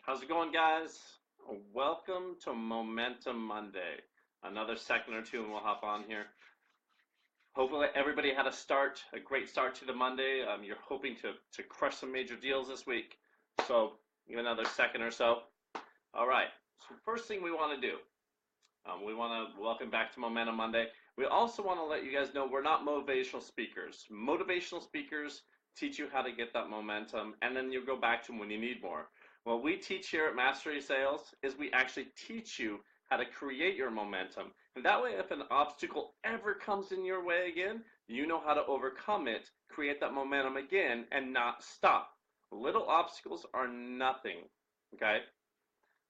How's it going, guys? Welcome to Momentum Monday. Another second or two, and we'll hop on here. Hopefully, everybody had a great start to the Monday. You're hoping to crush some major deals this week. So, give another second or so. All right. So, first thing we want to do, we want to welcome back to Momentum Monday. We also want to let you guys know we're not motivational speakers. Motivational speakers teach you how to get that momentum, and then you go back to them when you need more. What we teach here at Mastery Sales is we actually teach you how to create your momentum. And that way, if an obstacle ever comes in your way again, you know how to overcome it, create that momentum again, and not stop. Little obstacles are nothing, okay?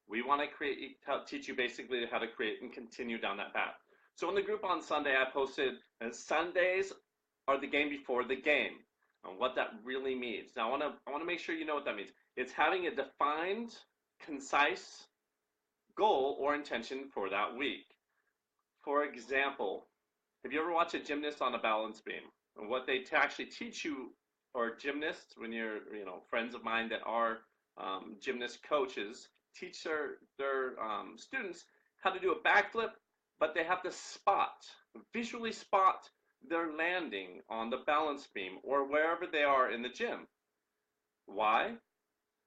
We want to teach you basically how to create and continue down that path. So in the group on Sunday, I posted, Sundays are the game before the game, and what that really means. Now, I want to make sure you know what that means. It's having a defined, concise goal or intention for that week. For example, have you ever watched a gymnast on a balance beam? And what they actually teach you, or gymnasts, when you're, friends of mine that are gymnast coaches, teach their students how to do a backflip, but they have to visually spot their landing on the balance beam or wherever they are in the gym. Why?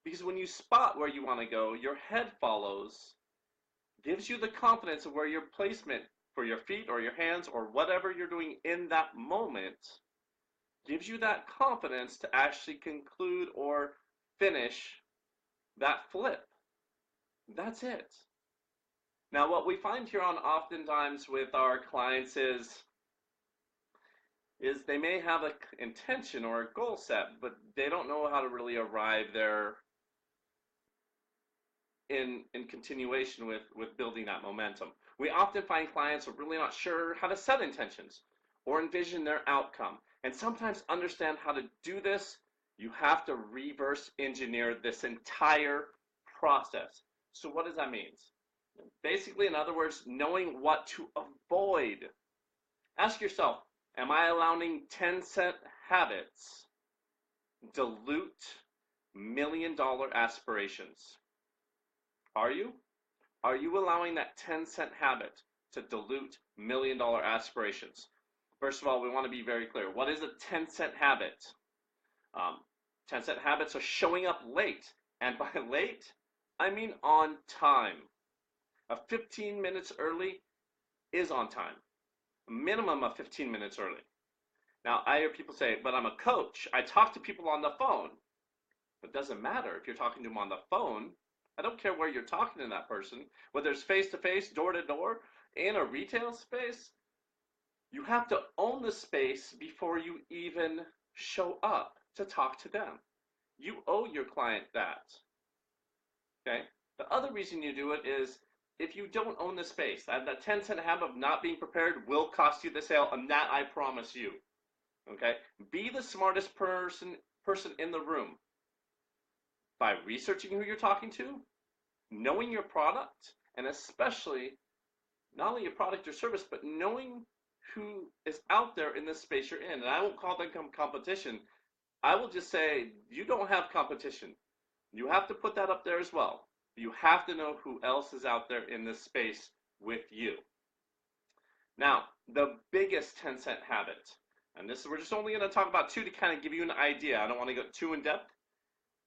Because when you spot where you want to go, your head follows, gives you the confidence of where your placement for your feet or your hands or whatever you're doing in that moment gives you that confidence to actually conclude or finish that flip. That's it. Now, what we find here on oftentimes with our clients is they may have an intention or a goal set, but they don't know how to really arrive there in continuation with building that momentum. We often find clients are really not sure how to set intentions or envision their outcome. And sometimes understand how to do this, you have to reverse engineer this entire process. So what does that mean? Basically, in other words, knowing what to avoid. Ask yourself, am I allowing 10-cent habits dilute million-dollar aspirations? Are you? Are you allowing that 10-cent habit to dilute million-dollar aspirations? First of all, we want to be very clear. What is a 10-cent habit? 10-cent habits are showing up late. And by late, I mean on time. 15 minutes early is on time. A minimum of 15 minutes early. Now, I hear people say, but I'm a coach. I talk to people on the phone. It doesn't matter if you're talking to them on the phone. I don't care where you're talking to that person, whether it's face-to-face, door-to-door, in a retail space. You have to own the space before you even show up to talk to them. You owe your client that. Okay? The other reason you do it is if you don't own the space, that 10-cent habit of not being prepared will cost you the sale, and that I promise you. Okay? Be the smartest person in the room by researching who you're talking to, knowing your product, and especially not only your product or service, but knowing who is out there in this space you're in. And I won't call them competition. I will just say you don't have competition. You have to put that up there as well. You have to know who else is out there in this space with you. Now, the biggest 10-cent habit, and we're just only going to talk about two to kind of give you an idea. I don't want to go too in depth,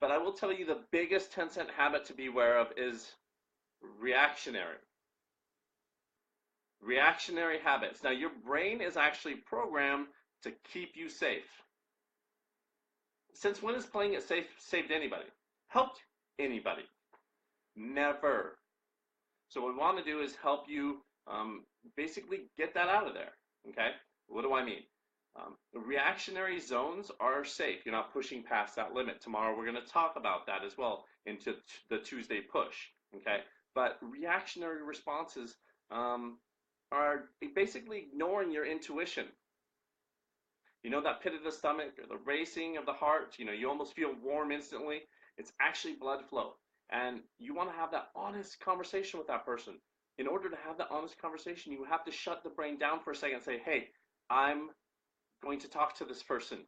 but I will tell you the biggest 10-cent habit to be aware of is reactionary. Reactionary habits. Now, your brain is actually programmed to keep you safe. Since when has playing it safe saved anybody? Helped anybody? Never. So what we want to do is help you basically get that out of there. Okay? What do I mean? The reactionary zones are safe. You're not pushing past that limit. Tomorrow we're going to talk about that as well into the Tuesday push. Okay? But reactionary responses are basically ignoring your intuition. You know that pit of the stomach or the racing of the heart? You almost feel warm instantly. It's actually blood flow. And you want to have that honest conversation with that person. In order to have that honest conversation, you have to shut the brain down for a second and say, hey, I'm going to talk to this person.